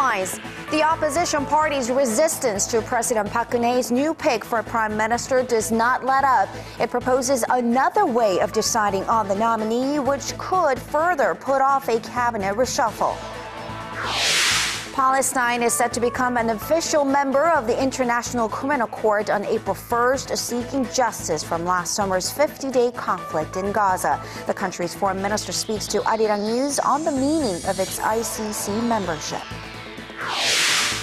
headlines. The opposition party's resistance to President Park Geun-hye's new pick for prime minister does not let up. It proposes another way of deciding on the nominee, which could further put off a cabinet reshuffle. Palestine is set to become an official member of the International Criminal Court on April 1st, seeking justice from last summer's 50-day conflict in Gaza. The country's foreign minister speaks to Arirang News on the meaning of its ICC membership.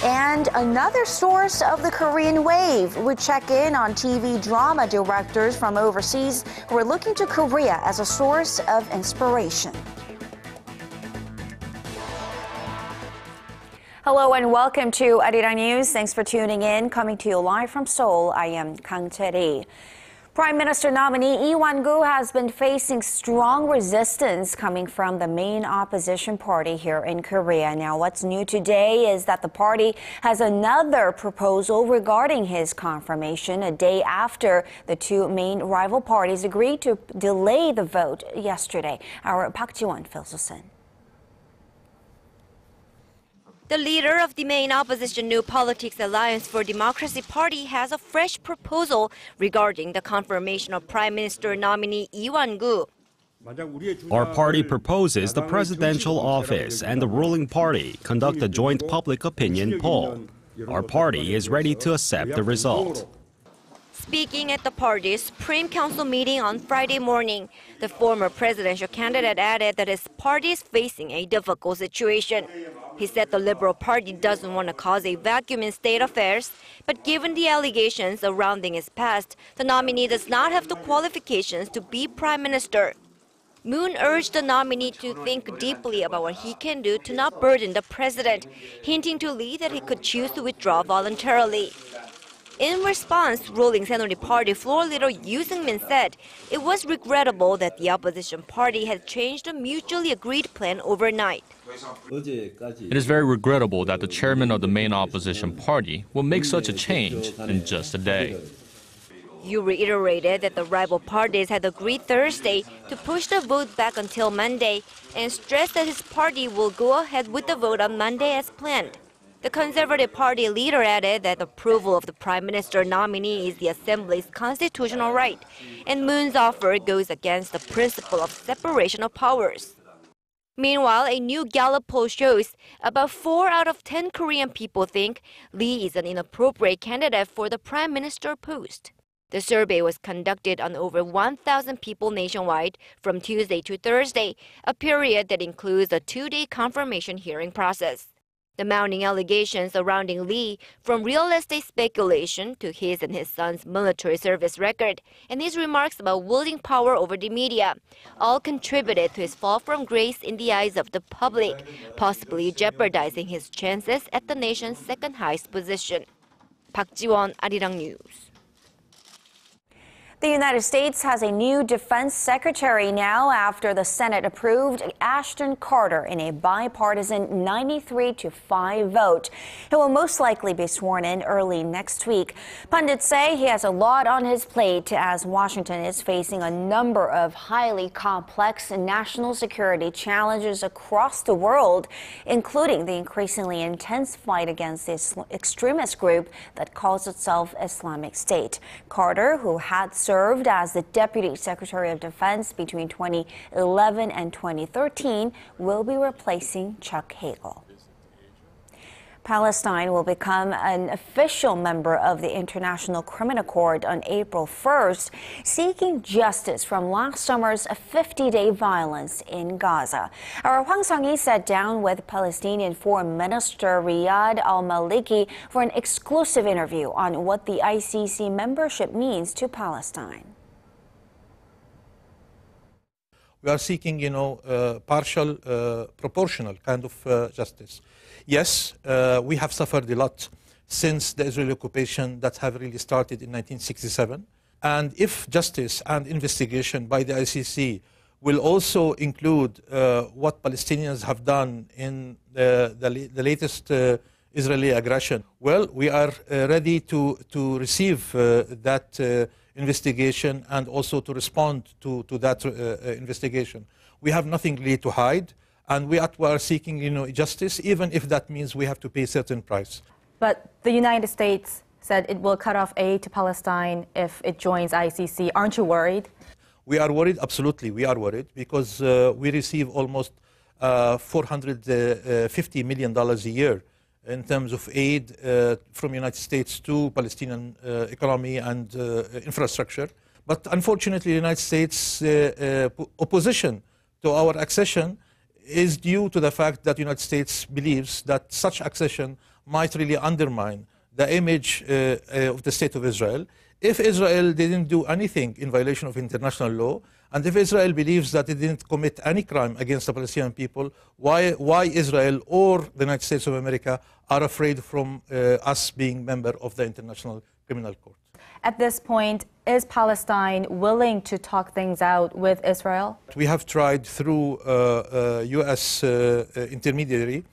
And another source of the Korean wave. We check in on TV drama directors from overseas who are looking to Korea as a source of inspiration. Hello and welcome to Arirang News. Thanks for tuning in. Coming to you live from Seoul, I am Kang Chery. Prime Minister nominee Lee Wan-koo has been facing strong resistance coming from the main opposition party here in Korea. Now, what's new today is that the party has another proposal regarding his confirmation a day after the two main rival parties agreed to delay the vote yesterday. Our Park Ji-won fills us in. The leader of the main opposition New Politics Alliance for Democracy Party has a fresh proposal regarding the confirmation of Prime Minister nominee Lee Wan-koo. Our party proposes the presidential office and the ruling party conduct a joint public opinion poll. Our party is ready to accept the result. Speaking at the party's Supreme Council meeting on Friday morning, the former presidential candidate added that his party is facing a difficult situation. He said the Liberal Party doesn't want to cause a vacuum in state affairs, but given the allegations surrounding his past, the nominee does not have the qualifications to be prime minister. Moon urged the nominee to think deeply about what he can do to not burden the president, hinting to Lee that he could choose to withdraw voluntarily. In response, ruling Saenuri Party floor leader Yoo Seung-min said it was regrettable that the opposition party had changed a mutually agreed plan overnight. It is very regrettable that the chairman of the main opposition party will make such a change in just a day. Yoo reiterated that the rival parties had agreed Thursday to push the vote back until Monday and stressed that his party will go ahead with the vote on Monday as planned. The Conservative Party leader added that approval of the Prime Minister nominee is the Assembly's constitutional right, and Moon's offer goes against the principle of separation of powers. Meanwhile, a new Gallup poll shows about 4 out of 10 Korean people think Lee is an inappropriate candidate for the Prime Minister post. The survey was conducted on over 1,000 people nationwide from Tuesday to Thursday, a period that includes a 2-day confirmation hearing process. The mounting allegations surrounding Lee, from real estate speculation to his and his son's military service record, and his remarks about wielding power over the media, all contributed to his fall from grace in the eyes of the public, possibly jeopardizing his chances at the nation's second highest position. Park Ji-won, Arirang News. The United States has a new defense secretary now after the Senate approved Ashton Carter in a bipartisan 93-5 vote. He will most likely be sworn in early next week. Pundits say he has a lot on his plate as Washington is facing a number of highly complex national security challenges across the world, including the increasingly intense fight against this extremist group that calls itself Islamic State. Carter, who had served as the Deputy Secretary of Defense between 2011 and 2013, will be replacing Chuck Hagel. Palestine will become an official member of the International Criminal Court on April 1st, seeking justice from last summer's 50-day violence in Gaza. Our Hwang Sung-hee sat down with Palestinian Foreign Minister Riyad al-Maliki for an exclusive interview on what the ICC membership means to Palestine. We are seeking, partial, proportional kind of justice. Yes, we have suffered a lot since the Israeli occupation that have really started in 1967. And if justice and investigation by the ICC will also include what Palestinians have done in the latest Israeli aggression, well, we are ready to receive that investigation and also to respond to that investigation. We have nothing really to hide. And we are seeking, justice, even if that means we have to pay a certain price. But the United States said it will cut off aid to Palestine if it joins ICC. Aren't you worried? We are worried, absolutely. We are worried because we receive almost $450 million a year in terms of aid from the United States to Palestinian economy and infrastructure. But unfortunately, the United States opposition to our accession is due to the fact that the United States believes that such accession might really undermine the image of the State of Israel. If Israel didn't do anything in violation of international law, and if Israel believes that it didn't commit any crime against the Palestinian people, why Israel or the United States of America are afraid from us being member of the International Criminal Court? At this point, is Palestine willing to talk things out with Israel? We have tried through U.S. intermediary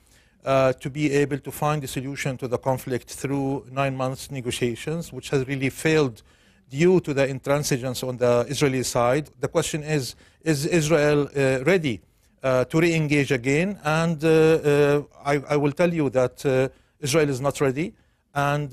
to be able to find a solution to the conflict through 9 months negotiations, which has really failed due to the intransigence on the Israeli side. The question is Israel ready to re-engage again? And I will tell you that Israel is not ready. And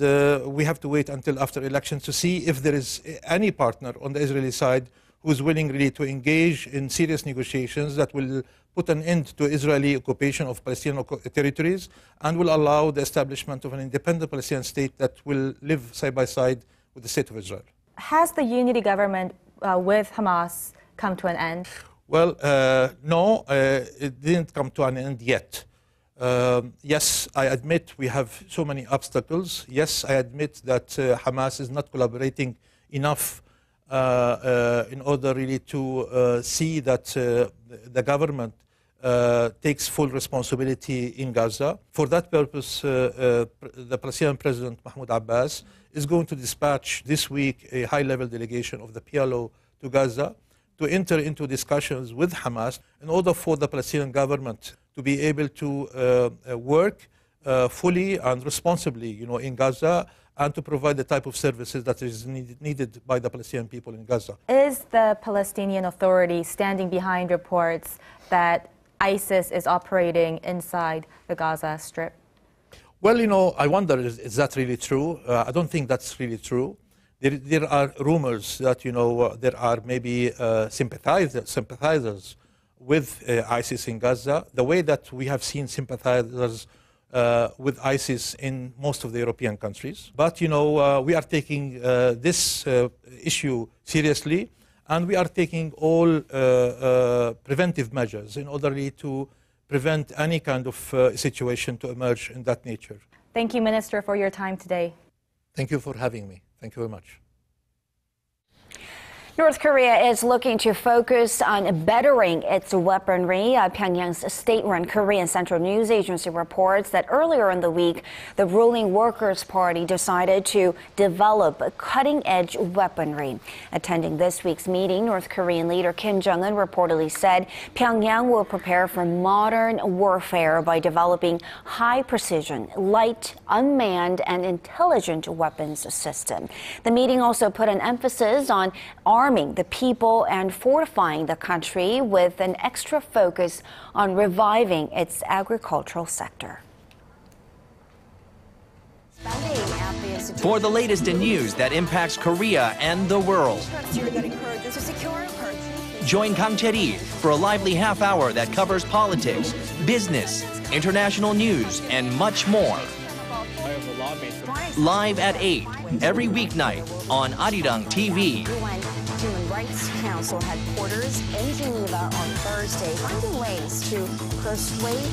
we have to wait until after elections to see if there is any partner on the Israeli side who is willing really to engage in serious negotiations that will put an end to Israeli occupation of Palestinian territories and will allow the establishment of an independent Palestinian state that will live side by side with the state of Israel. Has the unity government with Hamas come to an end? Well, no, it didn't come to an end yet. Yes, I admit we have so many obstacles. Yes, I admit that Hamas is not collaborating enough in order really to see that the government takes full responsibility in Gaza. For that purpose, the Palestinian President Mahmoud Abbas is going to dispatch this week a high-level delegation of the PLO to Gaza to enter into discussions with Hamas in order for the Palestinian government to be able to work fully and responsibly, in Gaza, and to provide the type of services that is needed by the Palestinian people in Gaza. Is the Palestinian Authority standing behind reports that ISIS is operating inside the Gaza Strip? Well, I wonder, is that really true? I don't think that's really true. There are rumors that, there are maybe sympathizers with ISIS in Gaza, the way that we have seen sympathizers with ISIS in most of the European countries. But, we are taking this issue seriously, and we are taking all preventive measures in order to prevent any kind of situation to emerge in that nature. Thank you, Minister, for your time today. Thank you for having me. Thank you very much. North Korea is looking to focus on bettering its weaponry. Pyongyang's state-run Korean Central News Agency reports that earlier in the week, the ruling Workers' Party decided to develop cutting-edge weaponry. Attending this week's meeting, North Korean leader Kim Jong-un reportedly said Pyongyang will prepare for modern warfare by developing high-precision, light, unmanned, and intelligent weapons system. The meeting also put an emphasis on arming the people and fortifying the country with an extra focus on reviving its agricultural sector. For the latest in news that impacts Korea and the world, join Kang Chery for a lively half hour that covers politics, business, international news, and much more. Live at 8 every weeknight on Arirang TV. Human Rights Council headquarters in Geneva on Thursday, finding ways to persuade.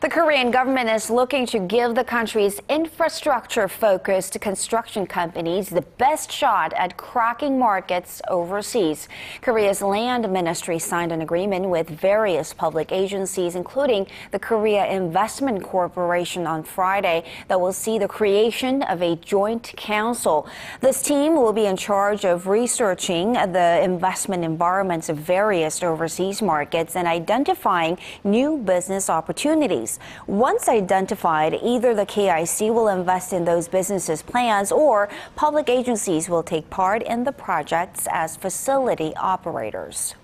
The Korean government is looking to give the country's infrastructure-focused construction companies the best shot at cracking markets overseas. Korea's land ministry signed an agreement with various public agencies, including the Korea Investment Corporation on Friday, that will see the creation of a joint council. This team will be in charge of researching the investment environments of various overseas markets and identifying new business opportunities. Once identified, either the KIC will invest in those businesses' plans or public agencies will take part in the projects as facility operators.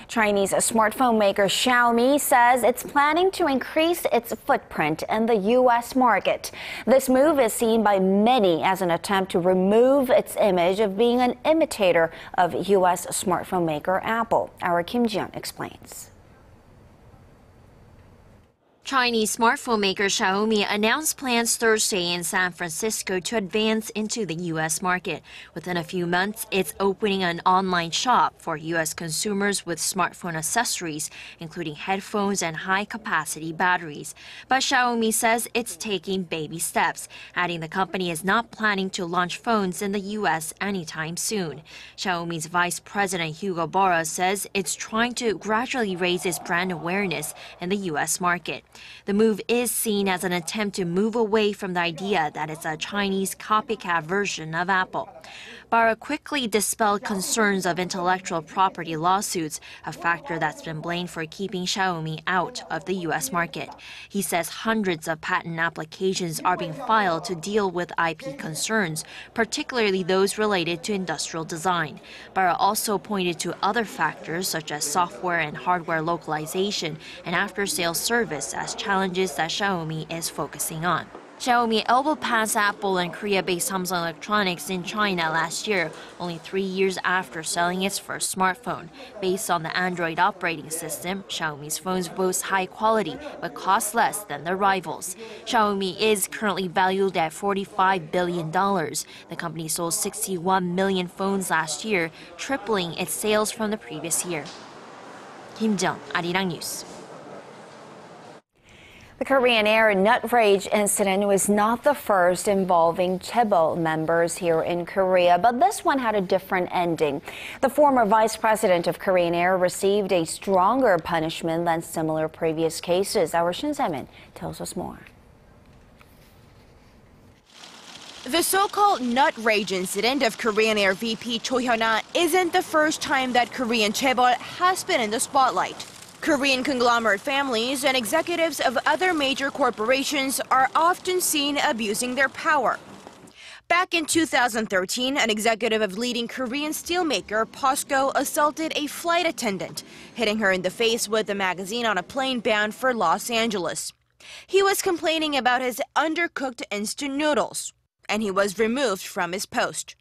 Chinese smartphone maker Xiaomi says it's planning to increase its footprint in the U.S. market. This move is seen by many as an attempt to remove its image of being an imitator of U.S. smartphone maker Apple. Our Kim Ji-yeon explains. Chinese smartphone maker Xiaomi announced plans Thursday in San Francisco to advance into the U.S. market. Within a few months, it's opening an online shop for U.S. consumers with smartphone accessories, including headphones and high-capacity batteries. But Xiaomi says it's taking baby steps, adding the company is not planning to launch phones in the U.S. anytime soon. Xiaomi's Vice President Hugo Borra says it's trying to gradually raise its brand awareness in the U.S. market. The move is seen as an attempt to move away from the idea that it's a Chinese copycat version of Apple. Barra quickly dispelled concerns of intellectual property lawsuits, a factor that's been blamed for keeping Xiaomi out of the U.S. market. He says hundreds of patent applications are being filed to deal with IP concerns, particularly those related to industrial design. Barra also pointed to other factors such as software and hardware localization and after-sales service as challenges that Xiaomi is focusing on. Xiaomi elbowed past Apple and Korea-based Samsung Electronics in China last year, only 3 years after selling its first smartphone. Based on the Android operating system, Xiaomi's phones boast high quality but cost less than their rivals. Xiaomi is currently valued at $45 billion. The company sold 61 million phones last year, tripling its sales from the previous year. Kim Ji-yeon, Arirang News. The Korean Air nut rage incident was not the first involving chaebol members here in Korea, but this one had a different ending. The former vice president of Korean Air received a stronger punishment than similar previous cases. Our Shin Se-min tells us more. The so-called nut rage incident of Korean Air VP Cho Hyun-ah isn't the first time that Korean chaebol has been in the spotlight. Korean conglomerate families and executives of other major corporations are often seen abusing their power. Back in 2013, an executive of leading Korean steelmaker POSCO assaulted a flight attendant, hitting her in the face with a magazine on a plane bound for Los Angeles. He was complaining about his undercooked instant noodles, and he was removed from his post.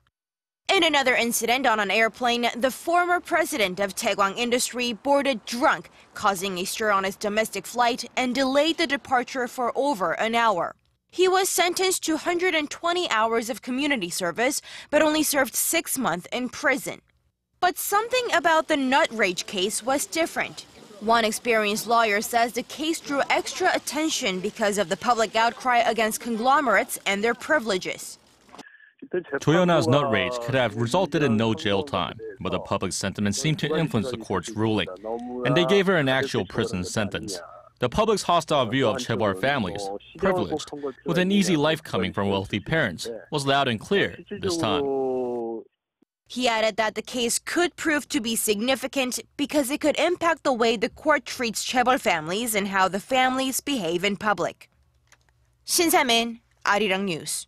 In another incident on an airplane, the former president of Taegwang Industry boarded drunk, causing a stir on his domestic flight and delayed the departure for over an hour. He was sentenced to 120 hours of community service, but only served 6 months in prison. But something about the nut rage case was different. One experienced lawyer says the case drew extra attention because of the public outcry against conglomerates and their privileges. Cho Hyun-ah's nut rage could have resulted in no jail time, but the public sentiment seemed to influence the court's ruling, and they gave her an actual prison sentence. The public's hostile view of chaebol families, privileged, with an easy life coming from wealthy parents, was loud and clear this time. He added that the case could prove to be significant because it could impact the way the court treats chaebol families and how the families behave in public. Shin Se-min, Arirang News.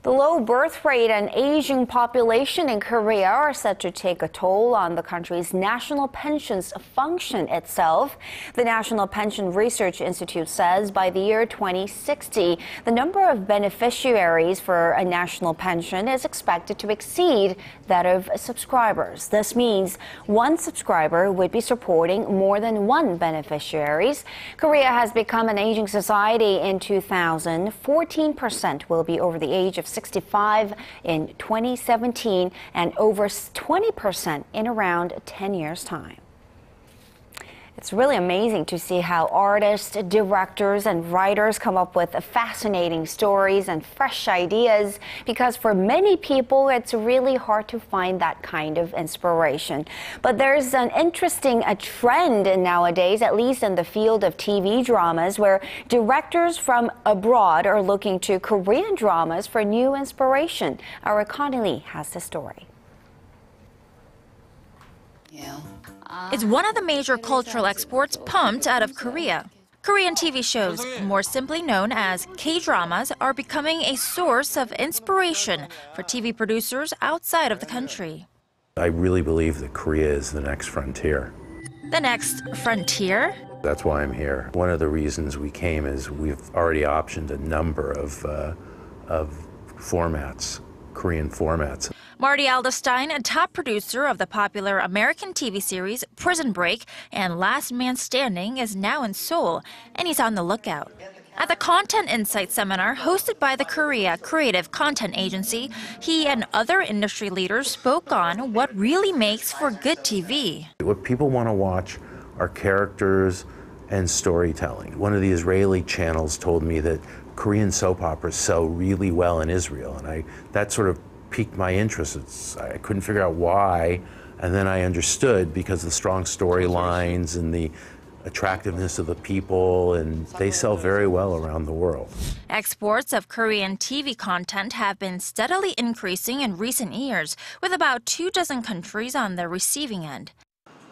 The low birth rate and aging population in Korea are set to take a toll on the country's national pensions function itself. The National Pension Research Institute says by the year 2060, the number of beneficiaries for a national pension is expected to exceed that of subscribers. This means one subscriber would be supporting more than one beneficiaries. Korea has become an aging society in 2000. 14% will be over the age of 65 in 2017 and over 20% in around 10 years' time. It's really amazing to see how artists, directors, and writers come up with fascinating stories and fresh ideas, because for many people, it's really hard to find that kind of inspiration. But there's an interesting trend nowadays, at least in the field of TV dramas, where directors from abroad are looking to Korean dramas for new inspiration. Our Connie Lee has the story. It's one of the major cultural exports pumped out of Korea. Korean TV shows, more simply known as K-dramas, are becoming a source of inspiration for TV producers outside of the country. I really believe that Korea is the next frontier. The next frontier? That's why I'm here. One of the reasons we came is we've already optioned a number of formats, Korean formats. Marty Alderstein, a top producer of the popular American TV series Prison Break and Last Man Standing, is now in Seoul, and he's on the lookout. At the Content Insight seminar hosted by the Korea Creative Content Agency, he and other industry leaders spoke on what really makes for good TV. What people want to watch are characters and storytelling. One of the Israeli channels told me that Korean soap operas sell really well in Israel, and that sort of piqued my interest. I couldn't figure out why, and then I understood because of the strong storylines and the attractiveness of the people, and they sell very well around the world. Exports of Korean TV content have been steadily increasing in recent years, with about 24 countries on the receiving end.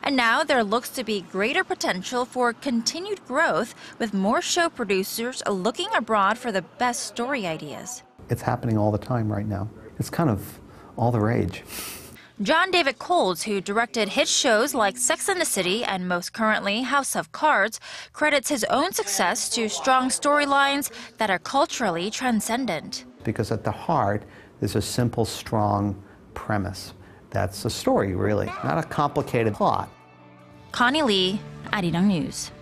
And now there looks to be greater potential for continued growth, with more show producers looking abroad for the best story ideas. It's happening all the time right now. It's kind of all the rage. John David Coles, who directed hit shows like Sex and the City and most currently House of Cards, credits his own success to strong storylines that are culturally transcendent. Because at the heart is a simple, strong premise. That's a story, really, not a complicated plot. Connie Lee, Arirang News.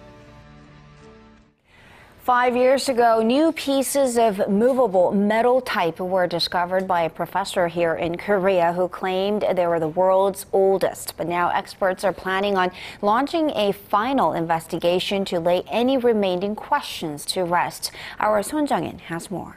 5 years ago, new pieces of movable metal type were discovered by a professor here in Korea who claimed they were the world's oldest. But now experts are planning on launching a final investigation to lay any remaining questions to rest. Our Son Jung-in has more.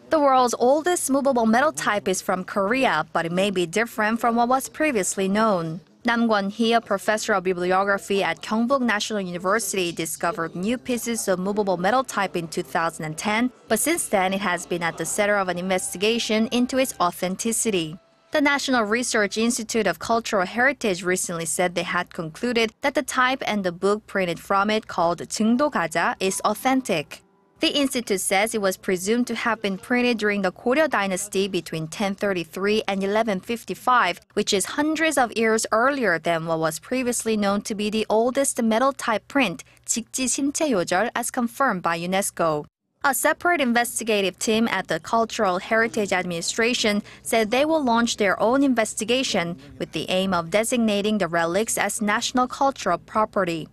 The world's oldest movable metal type is from Korea, but it may be different from what was previously known. Nam Gwon-hee, a professor of bibliography at Gyeongbuk National University, discovered new pieces of movable metal type in 2010, but since then it has been at the center of an investigation into its authenticity. The National Research Institute of Cultural Heritage recently said they had concluded that the type and the book printed from it, called Jungdo Gaja, is authentic. The institute says it was presumed to have been printed during the Goryeo dynasty between 1033 and 1155, which is hundreds of years earlier than what was previously known to be the oldest metal type print, 직지 신체 요절, as confirmed by UNESCO. A separate investigative team at the Cultural Heritage Administration said they will launch their own investigation with the aim of designating the relics as national cultural property.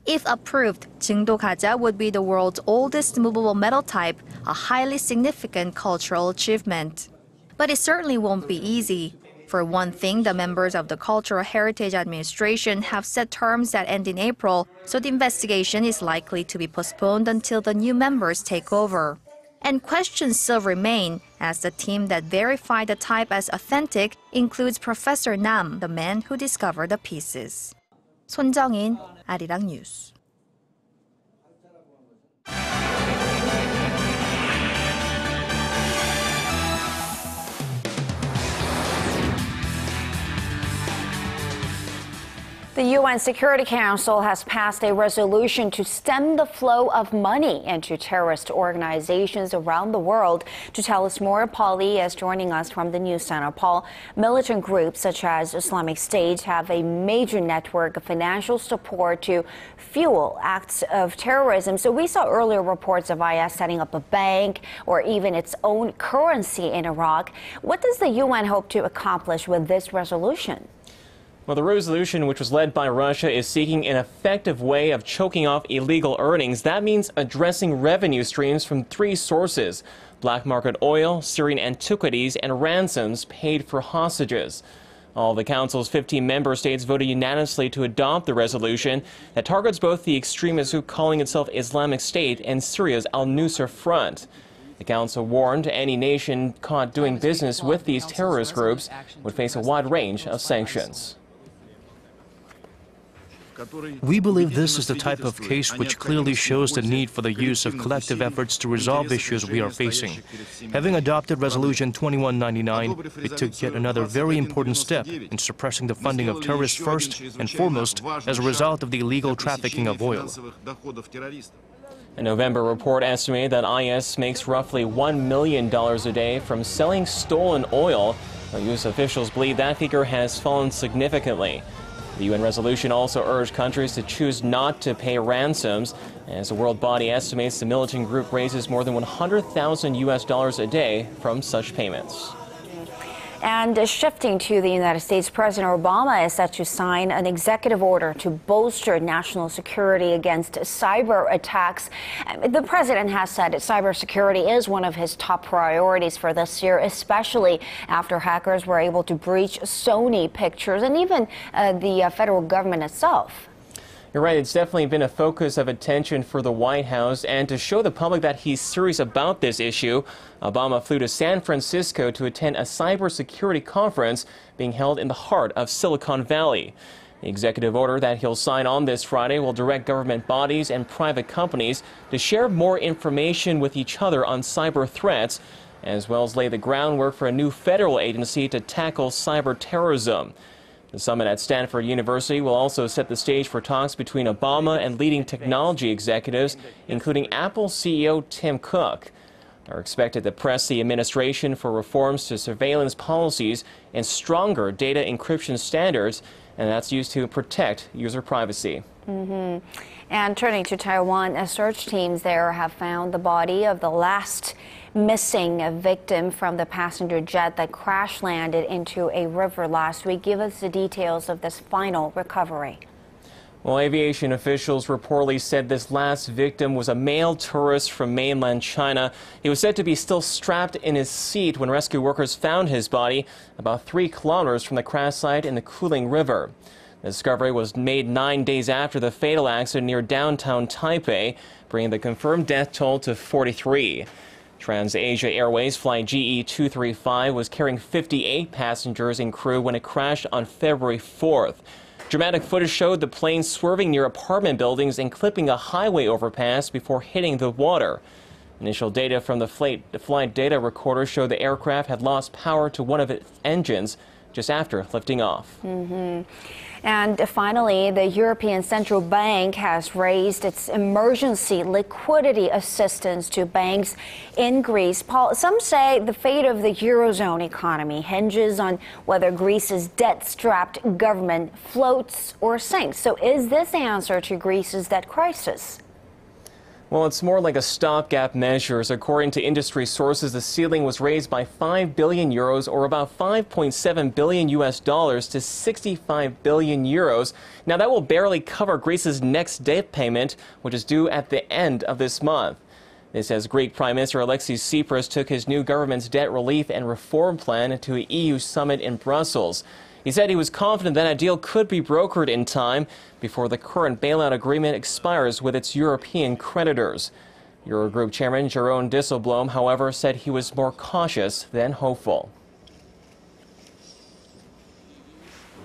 If approved, Jungdo Gaja would be the world's oldest movable metal type, a highly significant cultural achievement. But it certainly won't be easy. For one thing, the members of the Cultural Heritage Administration have set terms that end in April, so the investigation is likely to be postponed until the new members take over. And questions still remain, as the team that verified the type as authentic includes Professor Nam, the man who discovered the pieces. Son Jung-in, Arirang News. The UN Security Council has passed a resolution to stem the flow of money into terrorist organizations around the world. To tell us more, Paul Lee is joining us from the News Center. Paul, militant groups such as Islamic State have a major network of financial support to fuel acts of terrorism. So we saw earlier reports of IS setting up a bank or even its own currency in Iraq. What does the UN hope to accomplish with this resolution? Well, the resolution, which was led by Russia, is seeking an effective way of choking off illegal earnings. That means addressing revenue streams from three sources: black market oil, Syrian antiquities, and ransoms paid for hostages. All the Council's 15 member states voted unanimously to adopt the resolution that targets both the extremist group calling itself Islamic State and Syria's al-Nusra Front. The Council warned any nation caught doing business with these terrorist groups would face a wide range of sanctions. We believe this is the type of case which clearly shows the need for the use of collective efforts to resolve issues we are facing. Having adopted Resolution 2199, it took yet another very important step in suppressing the funding of terrorists first and foremost as a result of the illegal trafficking of oil. A November report estimated that IS makes roughly $1 million a day from selling stolen oil. U.S. officials believe that figure has fallen significantly. The UN resolution also urged countries to choose not to pay ransoms, as the world body estimates the militant group raises more than $100,000 a day from such payments. And shifting to the United States, President Obama is set to sign an executive order to bolster national security against cyber attacks. The president has said that cybersecurity is one of his top priorities for this year, especially after hackers were able to breach Sony Pictures and even the federal government itself. You're right, it's definitely been a focus of attention for the White House, and to show the public that he's serious about this issue, Obama flew to San Francisco to attend a cybersecurity conference being held in the heart of Silicon Valley. The executive order that he'll sign on this Friday will direct government bodies and private companies to share more information with each other on cyber threats, as well as lay the groundwork for a new federal agency to tackle cyber terrorism. The summit at Stanford University will also set the stage for talks between Obama and leading technology executives, including Apple CEO Tim Cook. They're expected to press the administration for reforms to surveillance policies and stronger data encryption standards, and that's used to protect user privacy. And turning to Taiwan, search teams there have found the body of the last missing victim from the passenger jet that crash landed into a river last week. Give us the details of this final recovery. Well, aviation officials reportedly said this last victim was a male tourist from mainland China. He was said to be still strapped in his seat when rescue workers found his body about 3 kilometers from the crash site in the Kuling River. The discovery was made 9 days after the fatal accident near downtown Taipei, bringing the confirmed death toll to 43. TransAsia Airways flight GE235 was carrying 58 passengers and crew when it crashed on February 4th. Dramatic footage showed the plane swerving near apartment buildings and clipping a highway overpass before hitting the water. Initial data from the flight data recorder showed the aircraft had lost power to one of its engines just after lifting off. And finally, the European Central Bank has raised its emergency liquidity assistance to banks in Greece. Paul, some say the fate of the Eurozone economy hinges on whether Greece's debt-strapped government floats or sinks. So is this the answer to Greece's debt crisis? Well, it's more like a stopgap measure. According to industry sources, the ceiling was raised by 5 billion euros, or about $5.7 billion to 65 billion euros. Now, that will barely cover Greece's next debt payment, which is due at the end of this month. This as Greek Prime Minister Alexis Tsipras took his new government's debt relief and reform plan to an EU summit in Brussels. He said he was confident that a deal could be brokered in time before the current bailout agreement expires with its European creditors. Eurogroup Chairman Jeroen Dijsselbloem, however, said he was more cautious than hopeful.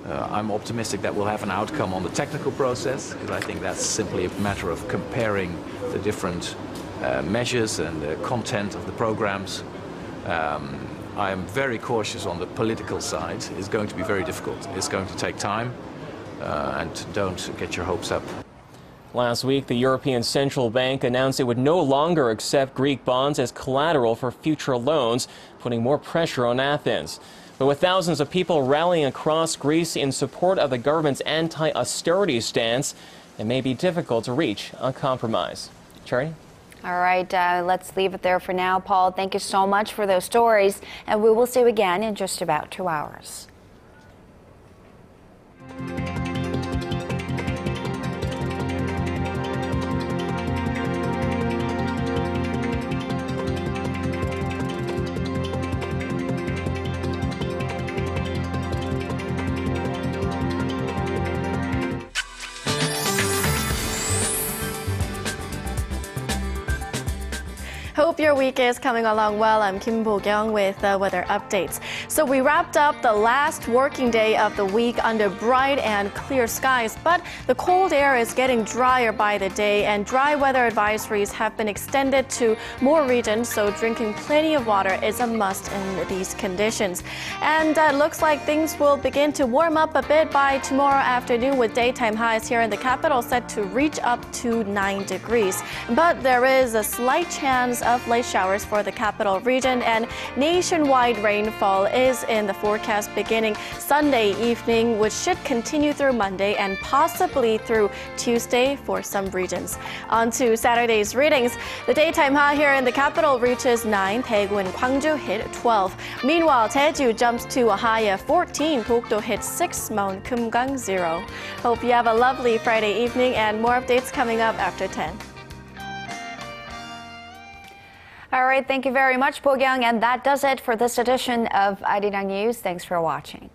I'm optimistic that we'll have an outcome on the technical process, because I think that's simply a matter of comparing the different measures and the content of the programs. I am very cautious on the political side. It's going to be very difficult. It's going to take time, and don't get your hopes up. Last week, the European Central Bank announced it would no longer accept Greek bonds as collateral for future loans, putting more pressure on Athens. But with thousands of people rallying across Greece in support of the government's anti-austerity stance, it may be difficult to reach a compromise. Chery? All right, let's leave it there for now. Paul, thank you so much for those stories, and we will see you again in just about 2 hours. Hope your week is coming along well. I'm Kim Bo-kyung with weather updates. So we wrapped up the last working day of the week under bright and clear skies, but the cold air is getting drier by the day, and dry weather advisories have been extended to more regions, so drinking plenty of water is a must in these conditions. And it looks like things will begin to warm up a bit by tomorrow afternoon, with daytime highs here in the capital set to reach up to 9 degrees. But there is a slight chance of late showers for the capital region, and nationwide rainfall is in the forecast beginning Sunday evening, which should continue through Monday and possibly through Tuesday for some regions. On to Saturday's readings. The daytime high here in the capital reaches 9. Daegu and Gwangju hit 12. Meanwhile, Jeju jumps to a high of 14. Dokdo hits 6. Mount Kumgang 0. Hope you have a lovely Friday evening, and more updates coming up after 10. All right, thank you very much, Bo Kyung, and that does it for this edition of Arirang News. Thanks for watching.